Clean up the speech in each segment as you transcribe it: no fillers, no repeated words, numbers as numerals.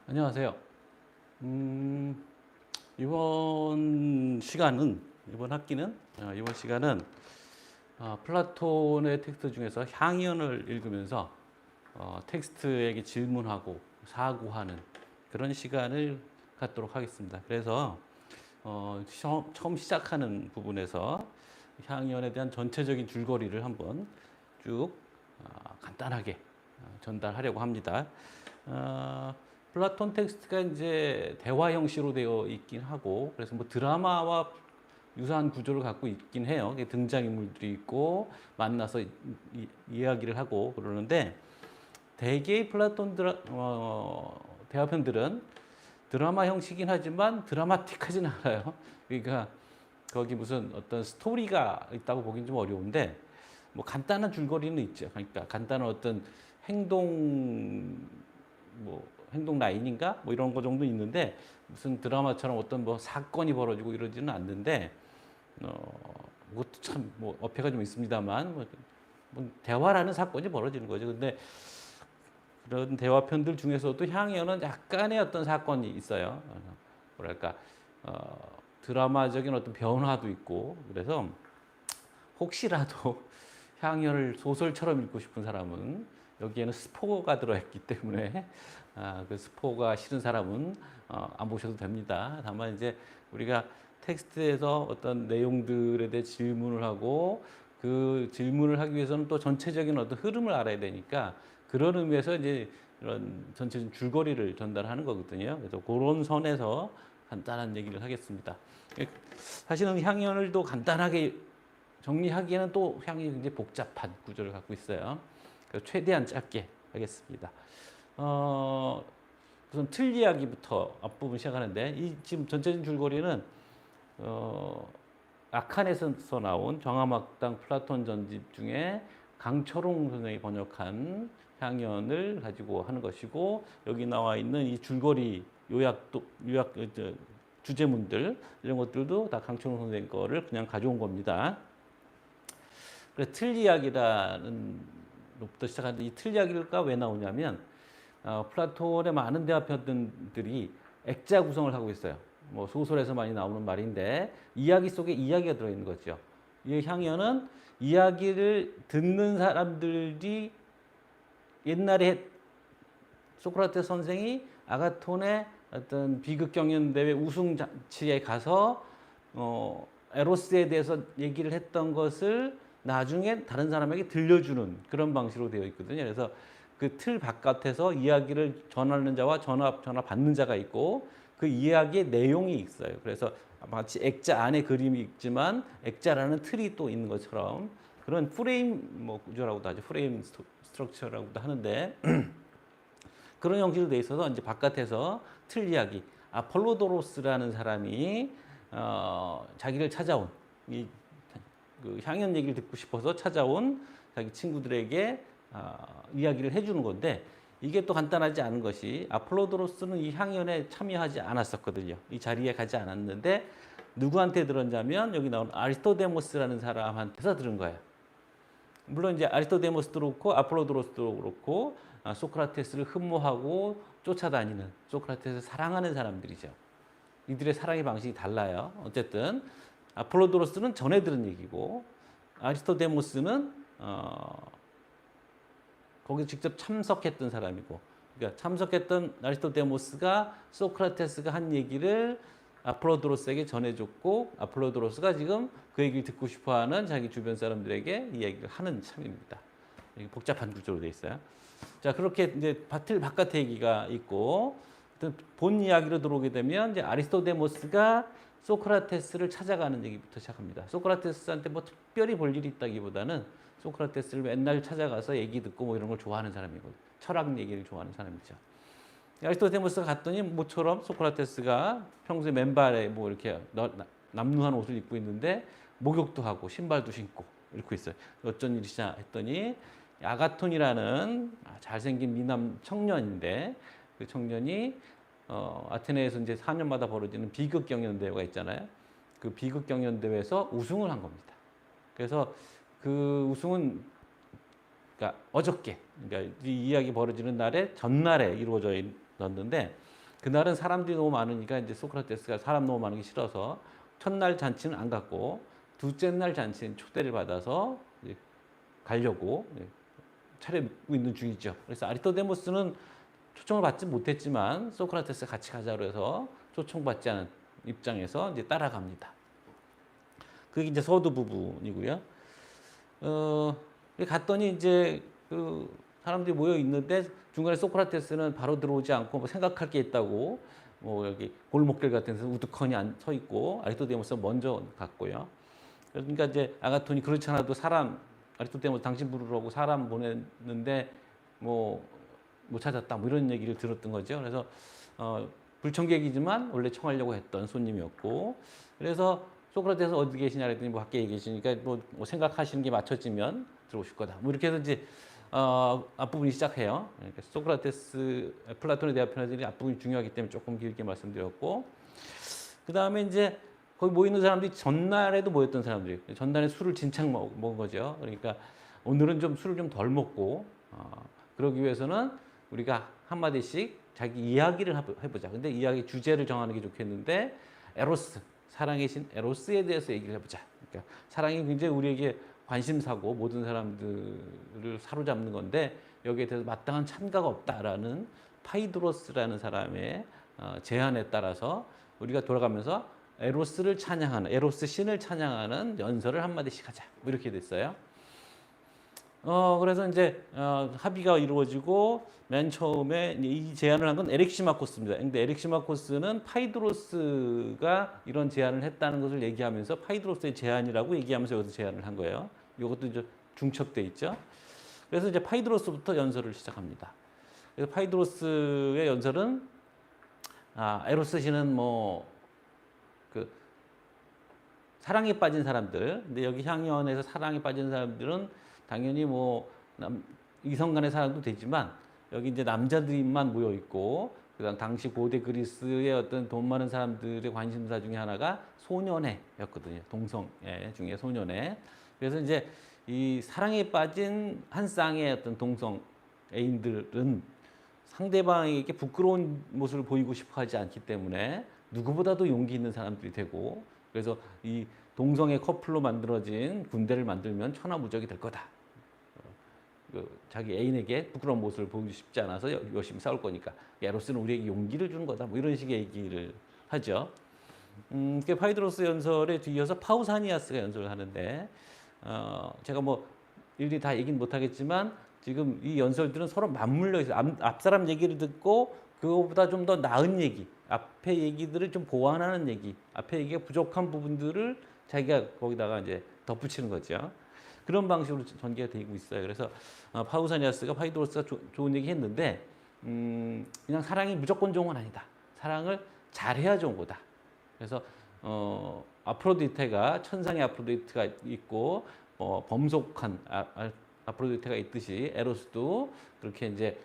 안녕하세요. 이번 시간은, 이번 학기는, 이번 시간은 플라톤의 텍스트 중에서 향연을 읽으면서 텍스트에게 질문하고 사고하는 그런 시간을 갖도록 하겠습니다. 그래서 처음 시작하는 부분에서 향연에 대한 전체적인 줄거리를 한번 쭉 간단하게 전달하려고 합니다. 어, 플라톤 텍스트가 이제 대화 형식으로 되어 있긴 하고, 그래서 뭐 드라마와 유사한 구조를 갖고 있긴 해요. 등장인물들이 있고 만나서 이야기를 하고 그러는데, 대개의 플라톤 대화편들은 드라마 형식이긴 하지만 드라마틱하진 않아요. 그러니까 거기 무슨 어떤 스토리가 있다고 보긴 좀 어려운데, 뭐 간단한 줄거리는 있죠. 그러니까 간단한 어떤 행동, 뭐 행동 라인인가 뭐 이런 거 정도 있는데, 무슨 드라마처럼 어떤 뭐 사건이 벌어지고 이러지는 않는데, 그것도 참 뭐 어폐가 좀 있습니다만, 뭐 대화라는 사건이 벌어지는 거죠. 근데 그런 대화편들 중에서도 향연은 약간의 어떤 사건이 있어요. 뭐랄까 드라마적인 어떤 변화도 있고, 그래서 혹시라도 향연을 소설처럼 읽고 싶은 사람은, 여기에는 스포가 들어있기 때문에 그 스포가 싫은 사람은 안 보셔도 됩니다. 다만 이제 우리가 텍스트에서 어떤 내용들에 대해 질문을 하고, 그 질문을 하기 위해서는 또 전체적인 어떤 흐름을 알아야 되니까, 그런 의미에서 이제 이런 전체적인 줄거리를 전달하는 거거든요. 그래서 그런 선에서 간단한 얘기를 하겠습니다. 사실은 향연을 또 간단하게 정리하기에는 또 향이 굉장히 복잡한 구조를 갖고 있어요. 그래서 최대한 짧게 하겠습니다. 우선 틀 이야기부터 앞부분 시작하는데, 이 지금 전체적인 줄거리는 아칸에서 나온 정화막당 플라톤 전집 중에 강철웅 선생이 번역한 향연을 가지고 하는 것이고, 여기 나와 있는 이 줄거리 요약 주제문들 이런 것들도 다 강철웅 선생 거를 그냥 가져온 겁니다. 그래서 틀 이야기라는 것부터 시작하는데, 이 틀 이야기가 왜 나오냐면, 플라톤의 많은 대화편들이 액자 구성을 하고 있어요. 뭐 소설에서 많이 나오는 말인데, 이야기 속에 이야기가 들어있는 거죠. 이 향연은 이야기를 듣는 사람들이, 옛날에 소크라테스 선생이 아가톤의 어떤 비극 경연 대회 우승 잔치에 가서 에로스에 대해서 얘기를 했던 것을 나중에 다른 사람에게 들려주는 그런 방식으로 되어 있거든요. 그래서 그 틀 바깥에서 이야기를 전하는 자와 전화 받는 자가 있고, 그 이야기의 내용이 있어요. 그래서 마치 액자 안에 그림이 있지만 액자라는 틀이 또 있는 것처럼, 그런 프레임 뭐 구조라고도 하죠. 프레임 스트럭처라고도 하는데, 그런 형식으로 돼 있어서 이제 바깥에서 틀 이야기, 아폴로도로스라는 사람이 자기를 찾아온, 그 향연 얘기를 듣고 싶어서 찾아온 자기 친구들에게 이야기를 해주는 건데, 이게 또 간단하지 않은 것이, 아폴로도로스는 이 향연에 참여하지 않았었거든요. 이 자리에 가지 않았는데, 누구한테 들었냐면 여기 나온 아리스토데모스라는 사람한테서 들은 거예요. 물론 이제 아리스토데모스도 그렇고 아폴로도로스도 그렇고 소크라테스를 흠모하고 쫓아다니는, 소크라테스를 사랑하는 사람들이죠. 이들의 사랑의 방식이 달라요. 어쨌든 아폴로도로스는 전해 들은 얘기고, 아리스토데모스는 거기 직접 참석했던 사람이고, 그러니까 참석했던 아리스토데모스가 소크라테스가 한 얘기를 아폴로도로스에게 전해줬고, 아폴로도로스가 지금 그 얘기를 듣고 싶어하는 자기 주변 사람들에게 이야기를 하는 참입니다. 복잡한 구조로 되어 있어요. 자, 그렇게 이제 틀 바깥의 얘기가 있고, 본 이야기로 들어오게 되면 이제 아리스토데모스가 소크라테스를 찾아가는 얘기부터 시작합니다. 소크라테스한테 뭐 특별히 볼 일이 있다기보다는 소크라테스를 맨날 찾아가서 얘기 듣고 뭐 이런 걸 좋아하는 사람이고, 철학 얘기를 좋아하는 사람이죠. 아리스토데모스가 갔더니 모처럼 소크라테스가 평소에 맨발에 뭐 이렇게 남루한 옷을 입고 있는데, 목욕도 하고 신발도 신고 이렇게 있어요. 어쩐 일이냐 했더니, 아가톤이라는 잘생긴 미남 청년인데, 그 청년이 아테네에서 이제 4년마다 벌어지는 비극 경연 대회가 있잖아요. 그 비극 경연 대회에서 우승을 한 겁니다. 그래서 그 우승은, 그러니까 어저께, 그러니까 이 이야기 벌어지는 날에 전날에 이루어져 있었는데, 그날은 사람들이 너무 많으니까 이제 소크라테스가 사람 너무 많은 게 싫어서 첫날 잔치는 안 갔고 둘째 날 잔치는 초대를 받아서 이제 가려고 차려입고 있는 중이죠. 그래서 아리스토데모스는 초청을 받지 못했지만 소크라테스 같이 가자고 해서 초청받지 않은 입장에서 이제 따라갑니다. 그게 이제 서두 부분이고요. 갔더니 이제 그 사람들이 모여 있는데 중간에 소크라테스는 바로 들어오지 않고 뭐 생각할 게 있다고 뭐 여기 골목길 같은 데서 우두커니 서 있고 아리스토데모스는 먼저 갔고요. 그러니까 이제 아가톤이 그렇지 않아도 사람 아리스토데모스 당신 부르라고 사람 보냈는데 뭐 못 찾았다 뭐 이런 얘기를 들었던 거죠. 그래서 불청객이지만 원래 청하려고 했던 손님이었고 그래서 소크라테스 어디 계시냐 그랬더니 뭐 밖에 계시니까 뭐 생각하시는 게 맞춰지면 들어오실 거다. 뭐 이렇게 해서 이제 앞부분이 시작해요. 그러니까 소크라테스, 플라톤에 대한 편에서 앞부분이 중요하기 때문에 조금 길게 말씀드렸고 그 다음에 이제 거기 모이는 사람들이 전날에도 모였던 사람들이 전날에 술을 진창 먹은 거죠. 그러니까 오늘은 좀 술을 좀 덜 먹고 그러기 위해서는 우리가 한마디씩 자기 이야기를 해보자. 근데 이야기 주제를 정하는 게 좋겠는데 에로스, 사랑의 신 에로스에 대해서 얘기를 해보자. 그러니까 사랑이 굉장히 우리에게 관심사고 모든 사람들을 사로잡는 건데 여기에 대해서 마땅한 찬가가 없다라는 파이드로스라는 사람의 제안에 따라서 우리가 돌아가면서 에로스를 찬양하는 에로스 신을 찬양하는 연설을 한마디씩 하자. 뭐 이렇게 됐어요. 그래서 이제 합의가 이루어지고 맨 처음에 이 제안을 한 건 에릭시마코스입니다. 근데 에릭시마코스는 파이드로스가 이런 제안을 했다는 것을 얘기하면서 파이드로스의 제안이라고 얘기하면서 여기서 제안을 한 거예요. 이것도 이제 중첩돼 있죠. 그래서 이제 파이드로스부터 연설을 시작합니다. 그래서 파이드로스의 연설은 에로스 신은 뭐 그 사랑에 빠진 사람들, 근데 여기 향연에서 사랑에 빠진 사람들은 당연히 뭐 이성 간의 사랑도 되지만 여기 이제 남자들만 모여 있고 그다음 당시 고대 그리스의 어떤 돈 많은 사람들의 관심사 중에 하나가 소년애였거든요. 동성애 중에 소년애. 그래서 이제 이 사랑에 빠진 한 쌍의 어떤 동성 애인들은 상대방에게 부끄러운 모습을 보이고 싶어 하지 않기 때문에 누구보다도 용기 있는 사람들이 되고 그래서 이 동성애 커플로 만들어진 군대를 만들면 천하무적이 될 거다. 자기 애인에게 부끄러운 모습을 보이고 싶지 않아서 열심히 싸울 거니까 에로스는 우리에게 용기를 주는 거다. 뭐 이런 식의 얘기를 하죠. 그 파이드로스 연설에 뒤이어서 파우사니아스가 연설을 하는데 제가 뭐 일일이 다 얘기는 못하겠지만 지금 이 연설들은 서로 맞물려 있어요. 앞사람 얘기를 듣고 그거보다 좀 더 나은 얘기, 앞에 얘기들을 좀 보완하는 얘기, 앞에 얘기가 부족한 부분들을 자기가 거기다가 이제 덧붙이는 거죠. 그런 방식으로 전개가 되고 있어요. 그래서 파우사니아스가 파이드로스가 좋은 얘기 했는데 그냥 사랑이 무조건 좋은 건 아니다. 사랑을 잘해야 좋은 거다. 그래서 아프로디테가 천상의 아프로디테가 있고 범속한 아프로디테가 있듯이 에로스도 그렇게 이제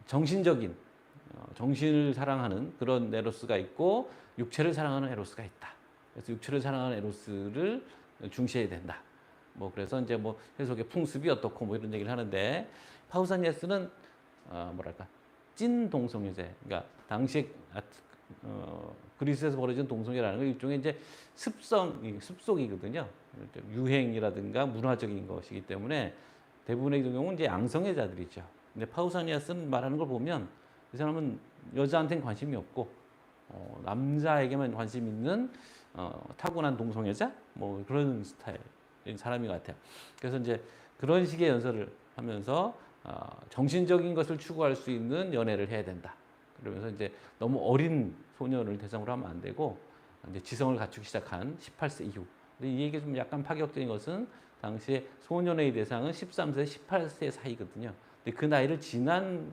정신적인 정신을 사랑하는 그런 에로스가 있고 육체를 사랑하는 에로스가 있다. 그래서 육체를 사랑하는 에로스를 중시해야 된다. 뭐 그래서 이제 뭐 해석의 풍습이 어떻고 뭐 이런 얘기를 하는데 파우사니아스는 찐 동성애제, 그러니까 당시 그리스에서 벌어진 동성애라는 건 일종의 이제 습속이거든요. 유행이라든가 문화적인 것이기 때문에 대부분의 경우는 이제 양성애자들이죠. 근데 파우사니아스는 말하는 걸 보면 이 사람은 여자한테는 관심이 없고 남자에게만 관심 있는 타고난 동성애자 뭐 그런 스타일인 사람인 것 같아요. 그래서 이제 그런 식의 연설을 하면서 정신적인 것을 추구할 수 있는 연애를 해야 된다. 그러면서 이제 너무 어린 소년을 대상으로 하면 안 되고 이제 지성을 갖추기 시작한 18세 이후. 근데 이 얘기 좀 약간 파격적인 것은 당시에 소년의 대상은 13세, 18세 사이거든요. 근데 그 나이를 지난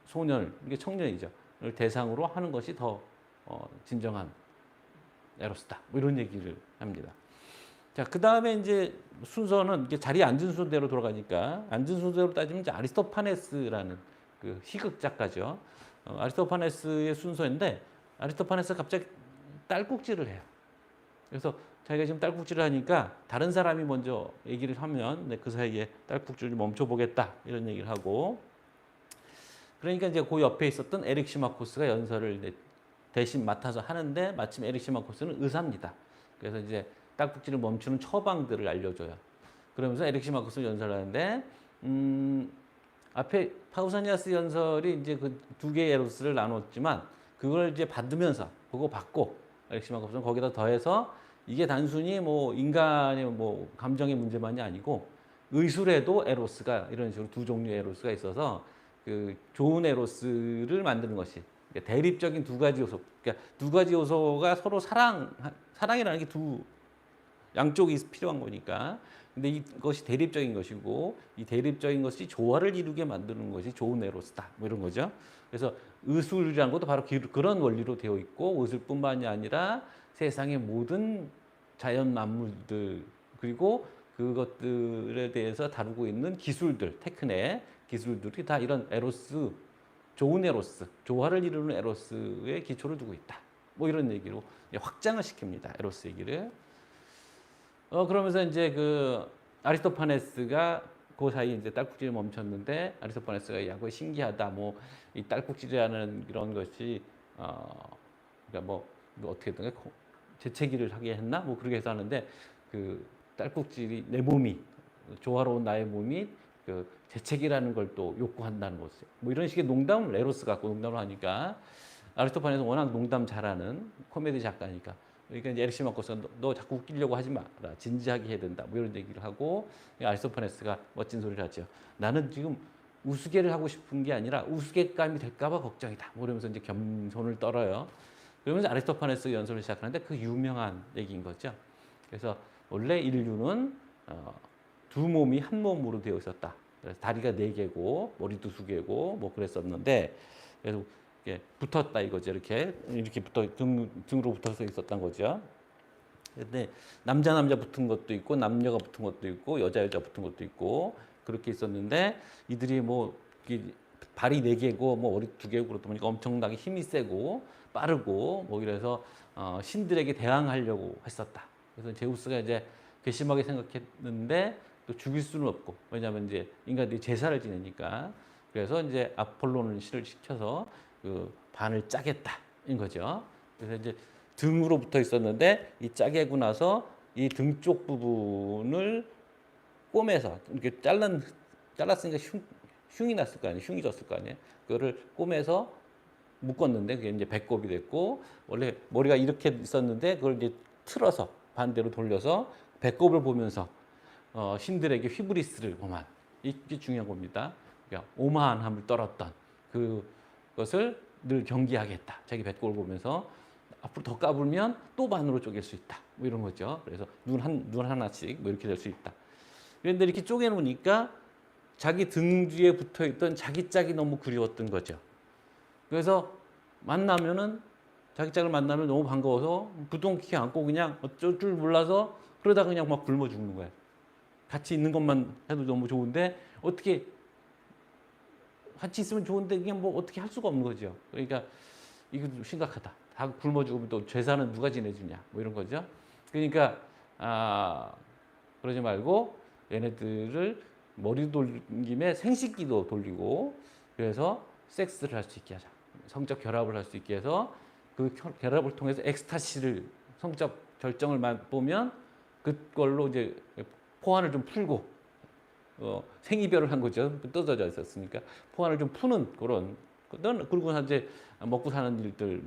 소년, 이게 청년이죠. 를 대상으로 하는 것이 더 진정한 에로스다. 뭐 이런 얘기를 합니다. 자, 그 다음에 이제 순서는 이게 자리에 앉은 순서대로 돌아가니까 앉은 순서대로 따지면 이제 아리스토파네스라는 그 희극 작가죠. 아리스토파네스의 순서인데 아리스토파네스가 갑자기 딸꾹질을 해요. 그래서 자기가 지금 딸꾹질을 하니까 다른 사람이 먼저 얘기를 하면 그 사이에 딸꾹질을 멈춰보겠다 이런 얘기를 하고 그러니까 이제 그 옆에 있었던 에릭 시마코스가 연설을 대신 맡아서 하는데 마침 에릭 시마코스는 의사입니다. 그래서 이제 딸꾹질을 멈추는 처방들을 알려줘요. 그러면서 에릭 시마코스 연설을 하는데 앞에 파우사니아스 연설이 이제 그 두 개의 에로스를 나눴지만 그걸 이제 받으면서 그거 받고 에릭 시마코스는 거기다 더해서 이게 단순히 뭐 인간의 뭐 감정의 문제만이 아니고 의술에도 에로스가 이런 식으로 두 종류의 에로스가 있어서 그 좋은 에로스를 만드는 것이 그러니까 대립적인 두 가지 요소, 그러니까 두 가지 요소가 서로 사랑이라는 게 두 양쪽이 필요한 거니까. 근데 이것이 대립적인 것이고 이 대립적인 것이 조화를 이루게 만드는 것이 좋은 에로스다. 뭐 이런 거죠. 그래서 의술이라는 것도 바로 그런 원리로 되어 있고 의술뿐만이 아니라 세상의 모든 자연 만물들 그리고 그것들에 대해서 다루고 있는 기술들, 테크네 기술들이 다 이런 에로스, 좋은 에로스, 조화를 이루는 에로스의 기초를 두고 있다. 뭐 이런 얘기로 확장을 시킵니다. 에로스 얘기를. 그러면서 이제 그 아리스토파네스가 그 사이 이제 딸꾹질을 멈췄는데 아리스토파네스가 야, 그거 신기하다. 뭐 이 딸꾹질이라는 이런 것이 그러니까 뭐 어떻게든 재채기를 하게 했나? 뭐 그렇게 해서 하는데 그 딸꾹질이 내 몸이 조화로운 나의 몸이 그 재채기라는 걸 또 욕구한다는 거죠. 뭐 이런 식의 농담을 에로스 갖고 농담을 하니까 아리스토파네스는 워낙 농담 잘하는 코미디 작가니까 그러니까 이제 에릭 시마코스가 너 자꾸 웃기려고 하지 마라. 진지하게 해야 된다. 뭐 이런 얘기를 하고 아리스토파네스가 멋진 소리를 하죠. 나는 지금 우스개를 하고 싶은 게 아니라 우스갯감이 될까 봐 걱정이다. 뭐 이러면서 이제 겸손을 떨어요. 그러면서 아리스토파네스 연설을 시작하는데 그 유명한 얘기인 거죠. 그래서 원래 인류는 두 몸이 한 몸으로 되어 있었다. 그래서 다리가 네 개고 머리도 두 개고 뭐 그랬었는데 그래서 붙었다 이거죠. 이렇게 붙어 등으로 붙어서 있었던 거죠. 근데 남자 붙은 것도 있고 남녀가 붙은 것도 있고 여자 붙은 것도 있고 그렇게 있었는데 이들이 뭐 발이 네 개고 뭐 머리 두 개고 그러다 보니까 엄청나게 힘이 세고 빠르고 뭐 이래서 신들에게 대항하려고 했었다. 그래서 제우스가 이제 괘씸하게 생각했는데 또 죽일 수는 없고 왜냐하면 이제 인간들이 제사를 지내니까 그래서 이제 아폴론을 시켜서 그 반을 짜겠다인 거죠. 그래서 이제 등으로 붙어 있었는데 이 짜개고 나서 이 등 쪽 부분을 꼬매서 이렇게 잘랐으니까 흉이 났을 거 아니에요. 흉이 졌을 거 아니에요. 그거를 꼬매서 묶었는데 그게 이제 배꼽이 됐고 원래 머리가 이렇게 있었는데 그걸 이제 틀어서 반대로 돌려서 배꼽을 보면서 신들에게 휘브리스를 범한 이게 중요한 겁니다. 그러니까 오만함을 떨었던 그것을 늘 경계하겠다. 자기 배꼽을 보면서 앞으로 더 까불면 또 반으로 쪼갤 수 있다. 뭐 이런 거죠. 그래서 눈 하나씩 뭐 이렇게 될 수 있다. 그런데 이렇게 쪼개놓으니까 자기 등 뒤에 붙어있던 자기 짝이 너무 그리웠던 거죠. 그래서 자기 짝을 만나면 너무 반가워서 부둥키 안고 그냥 어쩔 줄 몰라서 그러다가 그냥 막 굶어 죽는 거예요. 같이 있는 것만 해도 너무 좋은데 어떻게 같이 있으면 좋은데 그냥 뭐 어떻게 할 수가 없는 거죠. 그러니까 이거 좀 심각하다. 다 굶어 죽으면 또 제사는 누가 지내주냐 뭐 이런 거죠. 그러니까 그러지 말고 얘네들을 머리 돌린 김에 생식기도 돌리고 그래서 섹스를 할 수 있게 하자. 성적 결합을 할 수 있게 해서 그 결합을 통해서 엑스타시를 성적 절정을 맛보면 그걸로 이제 포환을 좀 풀고 생이별을 한 거죠. 뜯어져 있었으니까 포환을 좀 푸는 그런 그리고 이제 먹고 사는 일들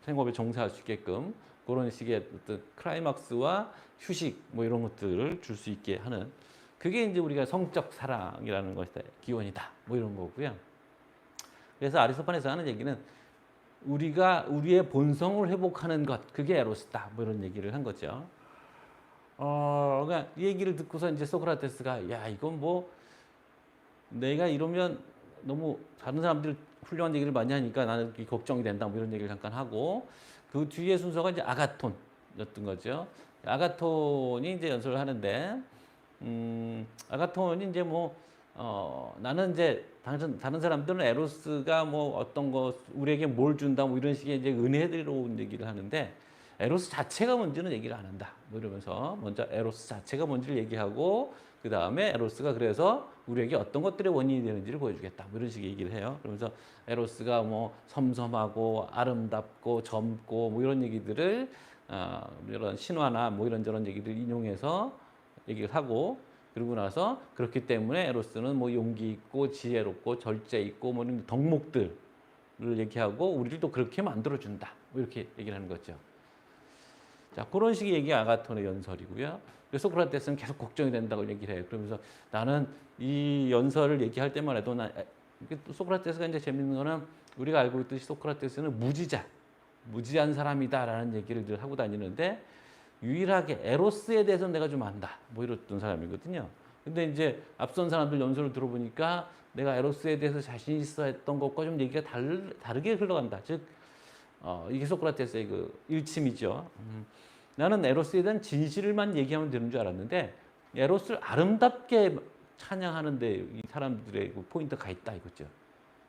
생업에 종사할 수 있게끔 그런 식의 어떤 클라이막스와 휴식 뭐 이런 것들을 줄 수 있게 하는 그게 이제 우리가 성적 사랑이라는 것의 기원이다. 뭐 이런 거고요. 그래서 아리스토파네스가 하는 얘기는 우리가 우리의 본성을 회복하는 것 그게 에로스다. 뭐 이런 얘기를 한 거죠. 그러니까 이 얘기를 듣고서 이제 소크라테스가 야 이건 뭐 내가 이러면 너무 다른 사람들 훌륭한 얘기를 많이 하니까 나는 걱정이 된다. 뭐 이런 얘기를 잠깐 하고 그 뒤에 순서가 이제 아가톤이었던 거죠. 아가톤이 이제 연설을 하는데 아가톤이 이제 뭐 나는 이제 다른 사람들은 에로스가 뭐 어떤 거 우리에게 뭘 준다 뭐 이런 식의 이제 은혜로운 얘기를 하는데 에로스 자체가 뭔지는 얘기를 안 한다. 뭐 이러면서 먼저 에로스 자체가 뭔지를 얘기하고 그 다음에 에로스가 그래서 우리에게 어떤 것들의 원인이 되는지를 보여주겠다. 뭐 이런 식의 얘기를 해요. 그러면서 에로스가 뭐 섬섬하고 아름답고 젊고 뭐 이런 얘기들을 이런 신화나 뭐 이런저런 얘기들 인용해서 얘기를 하고 그러고 나서 그렇기 때문에 에로스는 뭐 용기 있고 지혜롭고 절제 있고 뭐 이런 덕목들을 얘기하고 우리를 또 그렇게 만들어준다. 뭐 이렇게 얘기를 하는 거죠. 자, 그런 식의 얘기가 아가톤의 연설이고요. 소크라테스는 계속 걱정이 된다고 얘기를 해요. 그러면서 나는 이 연설을 얘기할 때만 해도 소크라테스가 이제 재밌는 거는 우리가 알고 있듯이 소크라테스는 무지한 사람이다라는 얘기를 늘 하고 다니는데 유일하게 에로스에 대해서는 내가 좀 안다. 뭐 이랬던 사람이거든요. 근데 이제 앞선 사람들 연설을 들어보니까 내가 에로스에 대해서 자신 있어 했던 것과 좀 얘기가 다르게 흘러간다. 즉, 이게 소크라테스의 그 일침이죠. 나는 에로스에 대한 진실만 얘기하면 되는 줄 알았는데 에로스를 아름답게 찬양하는 데 이 사람들의 그 포인트가 있다 이거죠.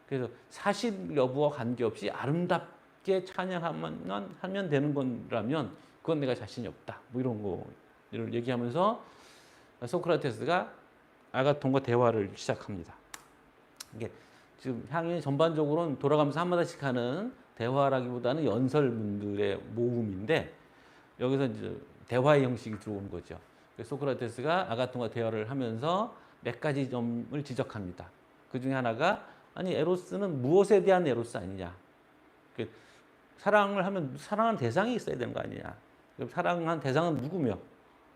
그래서 사실 여부와 관계없이 아름답게 찬양하면 되는 거라면 그건 내가 자신이 없다. 뭐 이런 거를 얘기하면서 소크라테스가 아가톤과 대화를 시작합니다. 이게 지금 향연이 전반적으로는 돌아가면서 한마디씩 하는 대화라기보다는 연설문들의 모음인데 여기서 이제 대화의 형식이 들어오는 거죠. 소크라테스가 아가톤과 대화를 하면서 몇 가지 점을 지적합니다. 그 중에 하나가 아니 에로스는 무엇에 대한 에로스 아니냐. 사랑을 하면 사랑하는 대상이 있어야 되는 거 아니냐. 사랑한 대상은 누구며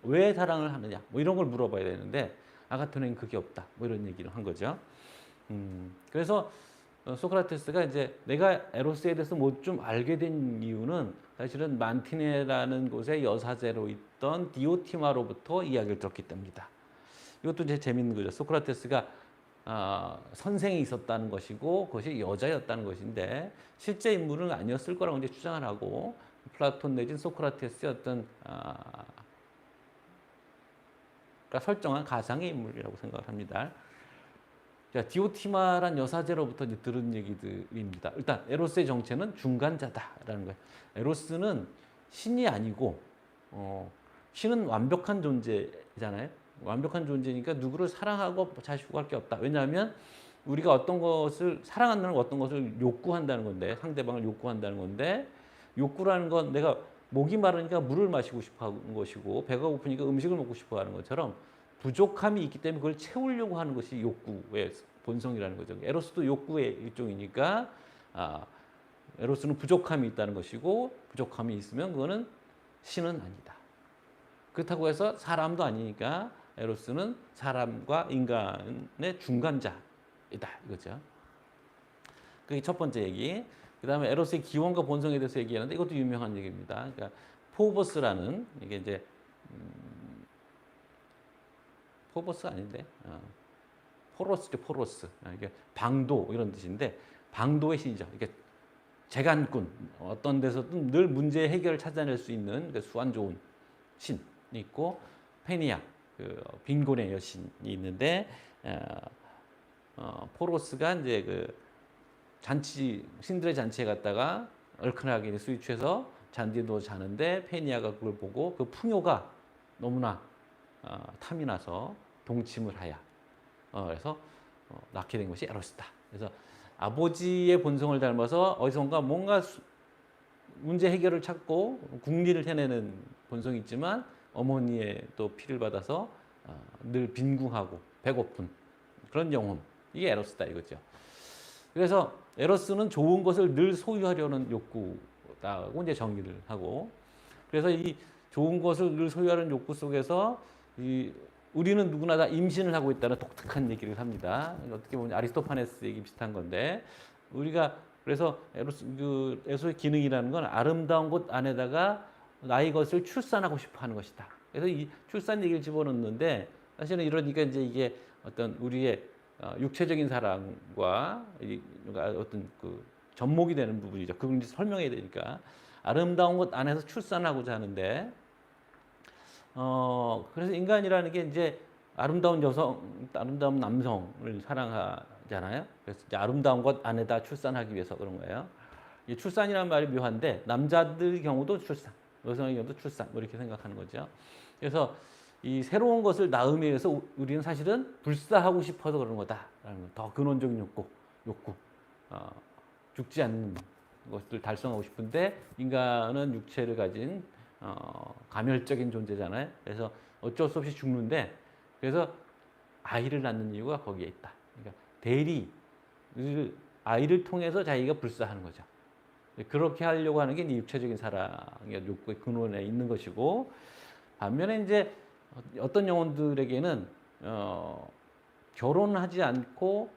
왜 사랑을 하느냐. 뭐 이런 걸 물어봐야 되는데 아가톤에는 그게 없다. 뭐 이런 얘기를 한 거죠. 그래서 소크라테스가 이제 내가 에로스에 대해서 뭐 좀 알게 된 이유는 사실은 만티네라는 곳에 여사제로 있던 디오티마로부터 이야기를 들었기 때문이다. 이것도 이제 재밌는 거죠. 소크라테스가 선생이 있었다는 것이고 그것이 여자였다는 것인데 실제 인물은 아니었을 거라고 이제 주장을 하고 플라톤 내진 소크라테스의 어떤 그러니까 설정한 가상의 인물이라고 생각을 합니다. 자, 디오티마란 여사제로부터 이제 들은 얘기들입니다. 일단 에로스의 정체는 중간자다라는 거예요. 에로스는 신이 아니고 신은 완벽한 존재잖아요. 완벽한 존재니까 누구를 사랑하고 자식하고 할 게 없다. 왜냐하면 우리가 어떤 것을 사랑한다는 건 어떤 것을 욕구한다는 건데 상대방을 욕구한다는 건데 욕구라는 건 내가 목이 마르니까 물을 마시고 싶어 하는 것이고 배가 고프니까 음식을 먹고 싶어 하는 것처럼 부족함이 있기 때문에 그걸 채우려고 하는 것이 욕구의 본성이라는 거죠. 에로스도 욕구의 일종이니까 에로스는 부족함이 있다는 것이고 부족함이 있으면 그거는 신은 아니다. 그렇다고 해서 사람도 아니니까 에로스는 사람과 인간의 중간자이다 이거죠. 그게 첫 번째 얘기. 그 다음에 에로스의 기원과 본성에 대해서 얘기하는데 이것도 유명한 얘기입니다. 그러니까 포버스라는 이게 이제 포버스 아닌데 포로스죠. 포로스. 이게 방도 이런 뜻인데 방도의 신이죠. 이게 재간꾼 어떤 데서든 늘 문제 해결을 찾아낼 수 있는 수완 좋은 신이 있고 페니아 그 빈곤의 여신이 있는데 포로스가 이제 그 잔치 신들의 잔치에 갔다가 얼큰하게 술이 취해서 잔디에 누워 자는데 페니아가 그걸 보고 그 풍요가 너무나 탐이 나서 동침을 하여 그래서 낳게 된 것이 에로스다. 그래서 아버지의 본성을 닮아서 어디선가 뭔가 문제 해결을 찾고 국리를 해내는 본성이 있지만 어머니의 또 피를 받아서 늘 빈궁하고 배고픈 그런 영혼 이게 에로스다 이거죠. 그래서 에로스는 좋은 것을 늘 소유하려는 욕구라고 이제 정의를 하고 그래서 이 좋은 것을 늘 소유하는 욕구 속에서 우리는 누구나 다 임신을 하고 있다는 독특한 얘기를 합니다. 어떻게 보면 아리스토파네스 얘기 비슷한 건데 우리가 그래서 에로스의 기능이라는 건 아름다운 것 안에다가 나의 것을 출산하고 싶어 하는 것이다. 그래서 이 출산 얘기를 집어넣는데 사실은 이러니까 이제 이게 어떤 우리의 육체적인 사랑과 어떤 그 접목이 되는 부분이죠. 그걸 이제 설명해야 되니까 아름다운 것 안에서 출산하고자 하는데 그래서 인간이라는 게 이제 아름다운 여성, 아름다운 남성을 사랑하잖아요. 그래서 이제 아름다운 것 안에다 출산하기 위해서 그런 거예요. 이 출산이라는 말이 묘한데 남자들 경우도 출산, 여성의 경우도 출산 뭐 이렇게 생각하는 거죠. 그래서 이 새로운 것을 낳음에 의해서 우리는 사실은 불사하고 싶어서 그런 거다라는 거. 더 근원적인 욕구, 어, 죽지 않는 것을 달성하고 싶은데 인간은 육체를 가진 가멸적인 존재잖아요. 그래서 어쩔 수 없이 죽는데 그래서 아이를 낳는 이유가 거기에 있다. 그러니까 대리 아이를 통해서 자기가 불사하는 거죠. 그렇게 하려고 하는 게 육체적인 사랑의 욕구의 근원에 있는 것이고 반면에 이제 어떤 영혼들에게는 결혼하지 않고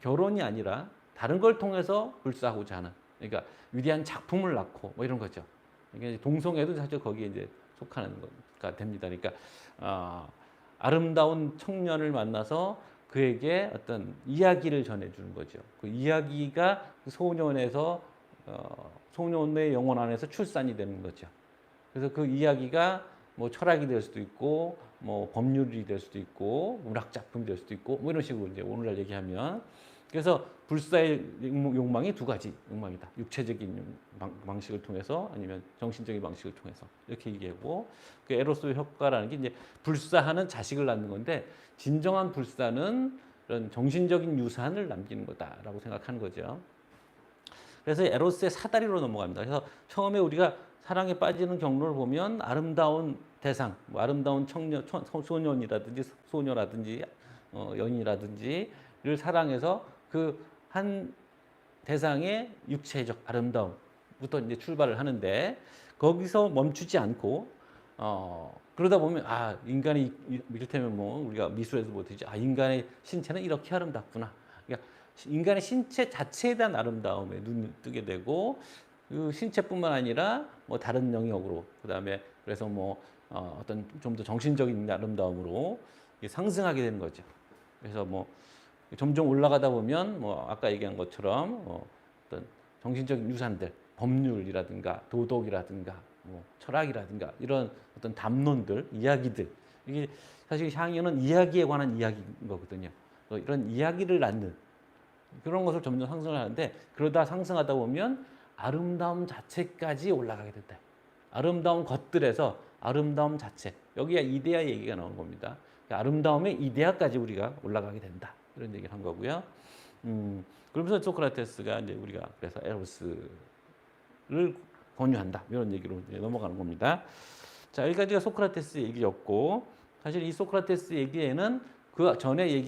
결혼이 아니라 다른 걸 통해서 불사하고자 하는 그러니까 위대한 작품을 낳고 뭐 이런 거죠. 그러니까 동성애도 사실 거기에 이제 속하는 거가 됩니다. 그러니까 아름다운 청년을 만나서 그에게 어떤 이야기를 전해주는 거죠. 그 이야기가 소년에서 소년의 영혼 안에서 출산이 되는 거죠. 그래서 그 이야기가 뭐 철학이 될 수도 있고, 뭐 법률이 될 수도 있고, 문학 작품이 될 수도 있고, 뭐 이런 식으로 이제 오늘날 얘기하면 그래서 불사의 욕망이 두 가지 욕망이다. 육체적인 방식을 통해서 아니면 정신적인 방식을 통해서 이렇게 얘기하고 그 에로스의 효과라는 게 이제 불사하는 자식을 낳는 건데 진정한 불사는 그런 정신적인 유산을 남기는 거다라고 생각하는 거죠. 그래서 에로스의 사다리로 넘어갑니다. 그래서 처음에 우리가 사랑에 빠지는 경로를 보면 아름다운 대상, 뭐 아름다운 청년, 소년이라든지 소녀라든지 연인이라든지를 사랑해서 그 한 대상의 육체적 아름다움부터 이제 출발을 하는데 거기서 멈추지 않고 그러다 보면 인간이 이를테면 뭐 우리가 미술에서 보듯이 인간의 신체는 이렇게 아름답구나. 그러니까 인간의 신체 자체에 대한 아름다움에 눈을 뜨게 되고 그 신체뿐만 아니라 뭐 다른 영역으로 그다음에 그래서 뭐 어떤 좀 더 정신적인 아름다움으로 상승하게 되는 거죠. 그래서 뭐 점점 올라가다 보면 뭐 아까 얘기한 것처럼 어떤 정신적인 유산들, 법률이라든가 도덕이라든가 뭐 철학이라든가 이런 어떤 담론들, 이야기들 이게 사실 향연은 이야기에 관한 이야기인 거거든요. 이런 이야기를 낳는 그런 것을 점점 상승을 하는데 그러다 상승하다 보면 아름다움 자체까지 올라가게 된다. 아름다운 것들에서 아름다움 자체 여기가 이데아 얘기가 나오는 겁니다. 아름다움의 이데아까지 우리가 올라가게 된다. 이런 얘기를 한 거고요. 그러면서 소크라테스가 이제 우리가 그래서 에로스를 권유한다. 이런 얘기로 넘어가는 겁니다. 자, 여기까지가 소크라테스 얘기였고 사실 이 소크라테스 얘기에는 그 전에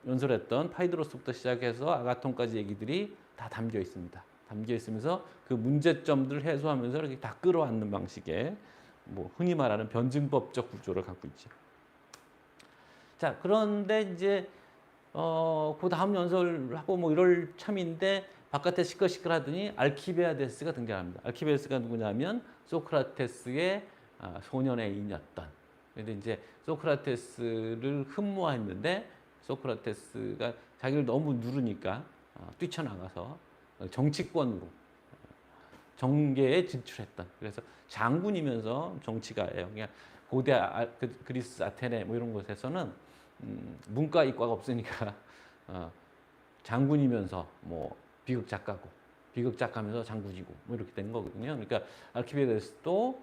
연설했던 파이드로스부터 시작해서 아가톤까지 얘기들이 다 담겨 있습니다. 담겨 있으면서 그 문제점들을 해소하면서 이렇게 다 끌어안는 방식의 뭐 흔히 말하는 변증법적 구조를 갖고 있죠. 자, 그런데 이제 그 다음 연설을 하고 뭐 이럴 참인데 바깥에 시끌시끌하더니 알키비아데스가 등장합니다. 알키비아데스가 누구냐면 소크라테스의 소년의 인이었던. 근데 이제 소크라테스를 흠모했는데 소크라테스가 자기를 너무 누르니까 뛰쳐나가서 정치권으로 정계에 진출했던. 그래서 장군이면서 정치가예요. 그냥 고대 그리스 아테네 뭐 이런 곳에서는 문과 이과가 없으니까 장군이면서 뭐 비극 작가고 비극 작가면서 장군이고 뭐 이렇게 된 거거든요. 그러니까 알키비아데스도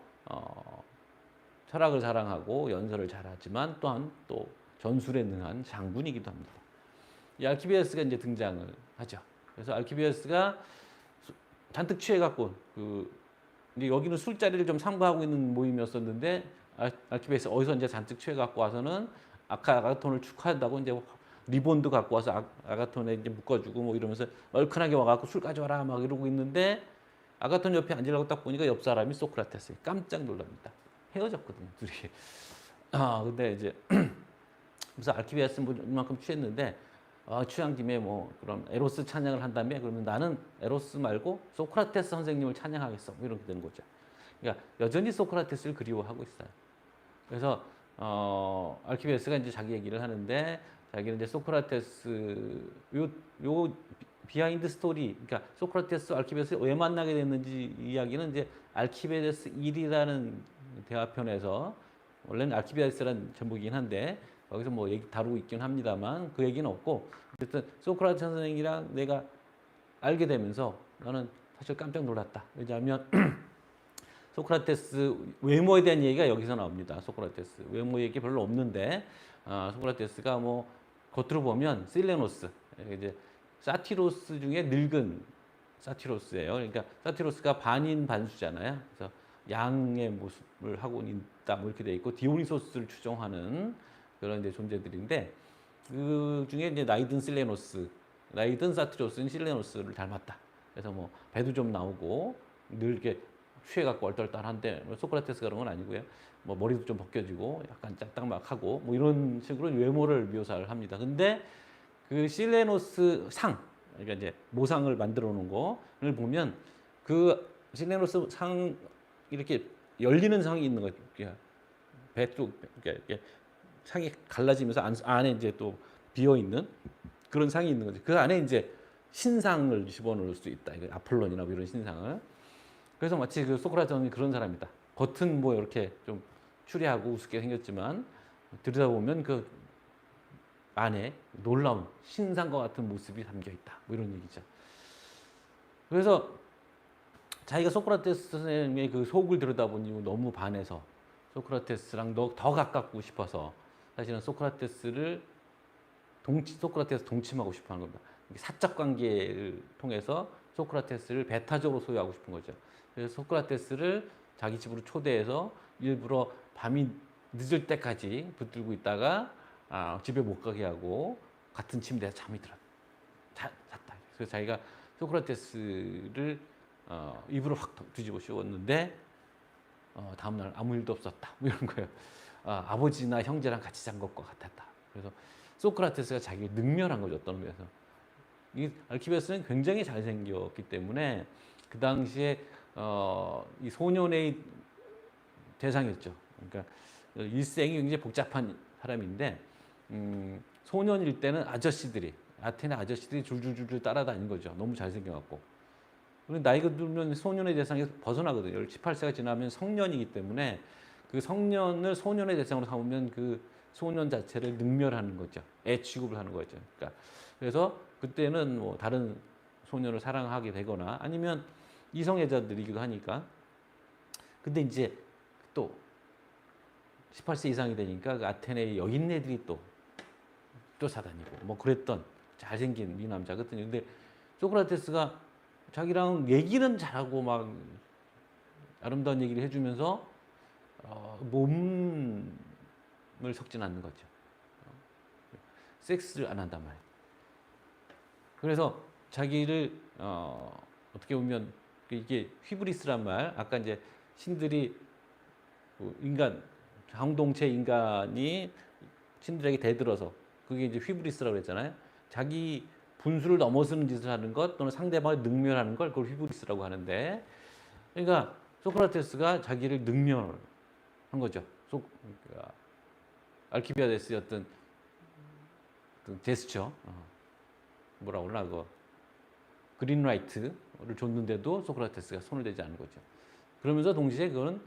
철학을 사랑하고 연설을 잘하지만 또한 또 전술에 능한 장군이기도 합니다. 이 알키비아데스가 이제 등장을 하죠. 그래서 알키비아데스가 잔뜩 취해갖고 이제 여기는 술자리를 좀 상부하고 있는 모임이었었는데 알키비아데스 어디서 이제 잔뜩 취해갖고 와서는 아가톤을 축하한다고 이제 리본도 갖고 와서 아가톤에 이제 묶어주고 뭐 이러면서 얼큰하게 와갖고 술 가져와라 막 이러고 있는데 아가톤 옆에 앉으려고 딱 보니까 옆 사람이 소크라테스. 깜짝 놀랍니다. 헤어졌거든요, 둘이. 근데 이제 그래서 알키비아데스는 이만큼 취했는데 취한 김에 뭐 그럼 에로스 찬양을 한다며 그러면 나는 에로스 말고 소크라테스 선생님을 찬양하겠어. 뭐 이렇게 되는 거죠. 그러니까 여전히 소크라테스를 그리워하고 있어요. 그래서 알키비아데스가 이제 자기 얘기를 하는데 자기는 이제 소크라테스 요 비하인드 스토리 그러니까 소크라테스 알키비아데스 왜 만나게 됐는지 이야기는 이제 알키비아데스 1이라는 대화편에서 원래는 알키비아데스라는 제목이긴 한데 거기서 뭐 얘기 다루고 있긴 합니다만 그 얘기는 없고 어쨌든 소크라테스 선생이랑 내가 알게 되면서 나는 사실 깜짝 놀랐다. 왜냐하면 소크라테스 외모에 대한 얘기가 여기서 나옵니다. 소크라테스 외모 얘기 별로 없는데 소크라테스가 뭐 겉으로 보면 실레노스 이제 사티로스 중에 늙은 사티로스예요. 그러니까 사티로스가 반인 반수잖아요. 그래서 양의 모습을 하고 있다 뭐 이렇게 돼 있고 디오니소스를 추종하는 그런 이제 존재들인데 그 중에 이제 나이든 사티로스는 실레노스를 닮았다. 그래서 뭐 배도 좀 나오고 늘 이렇게 취해갖고 얼떨떨한데 소크라테스가 그런 건 아니고요. 뭐 머리도 좀 벗겨지고 약간 짝딱막하고 뭐 이런 식으로 외모를 묘사를 합니다. 근데 그 실레노스 상 그러니까 이제 모상을 만들어 놓은 거를 보면 그 실레노스 상 이렇게 열리는 상이 있는 거예요. 배쪽 이렇게 상이 갈라지면서 안에 이제 또 비어 있는 그런 상이 있는 거죠. 그 안에 이제 신상을 집어넣을 수 있다. 이거 아폴론이나 뭐 이런 신상을. 그래서 마치 그 소크라테스는 그런 사람이다. 겉은 뭐 이렇게 좀 추리하고 우습게 생겼지만 들여다보면 그 안에 놀라운 신상과 같은 모습이 담겨 있다. 뭐 이런 얘기죠. 그래서 자기가 소크라테스의 그 속을 들여다보니 너무 반해서 소크라테스랑 더 가깝고 싶어서 사실은 소크라테스 동침하고 싶어 하는 겁니다. 사적 관계를 통해서 소크라테스를 배타적으로 소유하고 싶은 거죠. 그래서 소크라테스를 자기 집으로 초대해서 일부러 밤이 늦을 때까지 붙들고 있다가 집에 못 가게 하고 같은 침대에서 잠이 잤다. 그래서 자기가 소크라테스를 입으로 확 뒤집어 씌웠는데 다음날 아무 일도 없었다. 뭐 이런 거예요. 아버지나 형제랑 같이 잔 것과 같았다. 그래서 소크라테스가 자기를 능멸한 거죠. 어떤 의미에서. 이 알키비아스는 굉장히 잘생겼기 때문에 그 당시에 이 소년의 대상이었죠. 그러니까 일생이 굉장히 복잡한 사람인데 소년일 때는 아테네 아저씨들이 줄줄줄 따라다닌 거죠. 너무 잘생겨갖고. 그리고 나이가 들면 소년의 대상에서 벗어나거든요. 18세가 지나면 성년이기 때문에 그 성년을 소년의 대상으로 삼으면 그 소년 자체를 능멸하는 거죠. 애 취급을 하는 거죠. 그러니까 그래서 그때는 뭐 다른 소년을 사랑하게 되거나 아니면 이성애자들이기도 하니까. 근데 이제 또 18세 이상이 되니까 그 아테네의 여인네들이 또 쫓아다니고 뭐 그랬던 잘생긴 미남자거든요. 근데 소크라테스가 자기랑 얘기는 잘하고 막 아름다운 얘기를 해주면서 몸을 섞진 않는 거죠. 섹스를 안 한단 말이에요. 그래서 자기를 어떻게 보면 이게 휘브리스란 말, 아까 이제 신들이 인간 공동체 인간이 신들에게 대들어서 그게 이제 휘브리스라고 그랬잖아요. 자기 분수를 넘어서는 짓을 하는 것 또는 상대방을 능멸하는 걸 그걸 휘브리스라고 하는데, 그러니까 소크라테스가 자기를 능멸한 거죠. 그러니까 알키비아데스의 어떤 제스처, 뭐라 그러나 그 그린라이트를 줬는데도 소크라테스가 손을 대지 않은 거죠. 그러면서 동시에 그건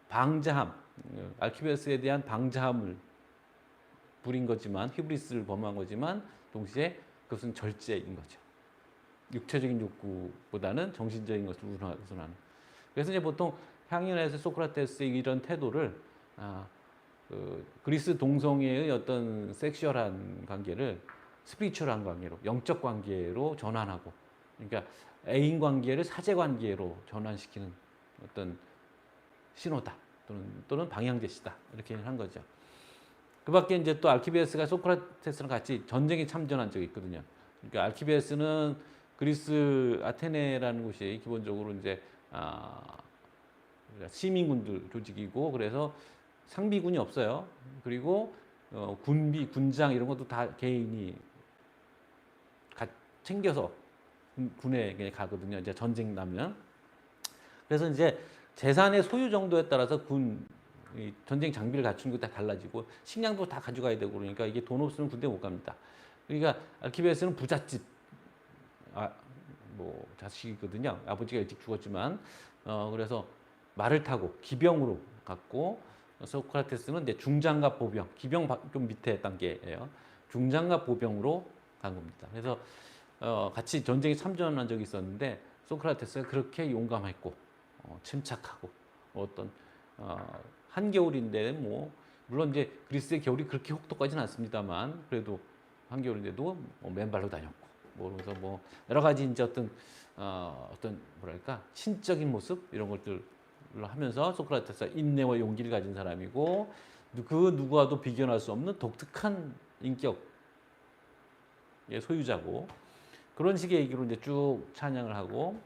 방자함, 알키비아데스에 대한 방자함을 부린 거지만 휘브리스를 범한 거지만 동시에 그것은 절제인 거죠. 육체적인 욕구보다는 정신적인 것을 우선하는. 그래서 이제 보통 향연에서 소크라테스의 이런 태도를 그리스 동성애의 어떤 섹슈얼한 관계를 스피리추얼한 관계로, 영적 관계로 전환하고, 그러니까 애인 관계를 사제 관계로 전환시키는 어떤 신호다 또는 방향제시다 이렇게 한 거죠. 그밖에 이제 또 알키비아데스가 소크라테스랑 같이 전쟁에 참전한 적이 있거든요. 그러니까 알키비아데스는 그리스 아테네라는 곳이 기본적으로 이제 시민군들 조직이고 그래서 상비군이 없어요. 그리고 군장 이런 것도 다 개인이 챙겨서 군에 가거든요. 이제 전쟁 나면. 그래서 이제 재산의 소유 정도에 따라서 전쟁 장비를 갖춘 거 다 달라지고 식량도 다 가져가야 되고 그러니까 이게 돈 없으면 군대 못 갑니다. 그러니까 알키비아데스는 부잣집 뭐 자식이거든요. 아버지가 일찍 죽었지만 그래서 말을 타고 기병으로 갔고 소크라테스는 이제 중장갑 보병, 기병 좀 밑에 단계예요. 중장갑 보병으로 간 겁니다. 그래서 같이 전쟁에 참전한 적이 있었는데 소크라테스가 그렇게 용감했고 침착하고 어떤 한겨울인데 뭐 물론 이제 그리스의 겨울이 그렇게 혹독하지는 않습니다만 그래도 한겨울인데도 뭐 맨발로 다녔고 뭐 그래서 뭐 여러 가지 이제 어떤 뭐랄까 신적인 모습 이런 것들을 하면서 소크라테스가 인내와 용기를 가진 사람이고 그 누구와도 비교할 수 없는 독특한 인격의 소유자고 그런 식의 얘기로 이제 쭉 찬양을 하고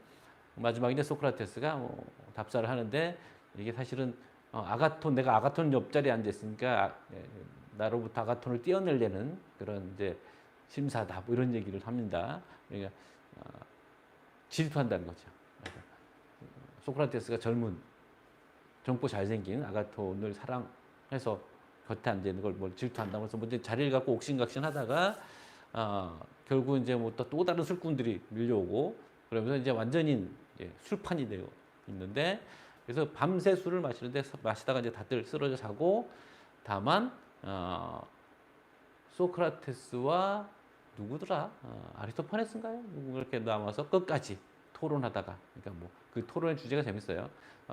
마지막에 이제 소크라테스가 답사를 하는데 이게 사실은 아가톤 내가 아가톤 옆자리에 앉아 있으니까 나로부터 아가톤을 떼어내려는 그런 이제 심사다 뭐 이런 얘기를 합니다. 그러니까 질투한다는 거죠. 소크라테스가 젊은 젊고 잘생긴 아가톤을 사랑해서 곁에 앉아 있는 걸 뭘 질투한다고 해서 먼저 자리를 갖고 옥신각신하다가 결국 이제 뭐 또 다른 술꾼들이 밀려오고 그러면서 이제 완전히 이제 술판이 되어 있는데 그래서 밤새 술을 마시다가 이제 다들 쓰러져 자고 다만 소크라테스와 누구더라 아리스토파네스인가요? 누구 이렇게 남아서 끝까지 토론하다가 그러니까 뭐 그 토론의 주제가 재밌어요.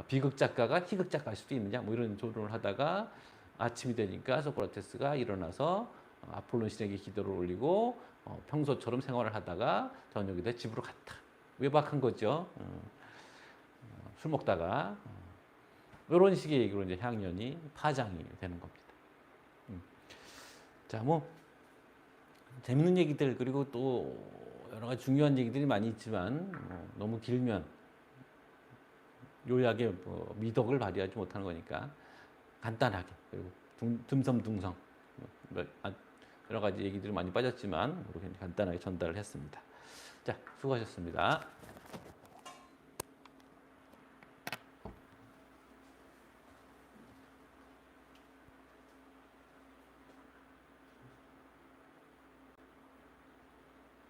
비극 작가가 희극 작가일 수도 있느냐 뭐 이런 토론을 하다가 아침이 되니까 소크라테스가 일어나서 아폴론 신에게 기도를 올리고 평소처럼 생활을 하다가 저녁이 돼 집으로 갔다. 외박한 거죠. 술 먹다가 이런 식의 얘기로 이제 향연이 파장이 되는 겁니다. 자, 뭐 재밌는 얘기들 그리고 또 여러 가지 중요한 얘기들이 많이 있지만 너무 길면 요약의 미덕을 발휘하지 못하는 거니까 간단하게 그리고 듬성듬성 여러 가지 얘기들이 많이 빠졌지만 간단하게 전달을 했습니다. 자, 수고하셨습니다.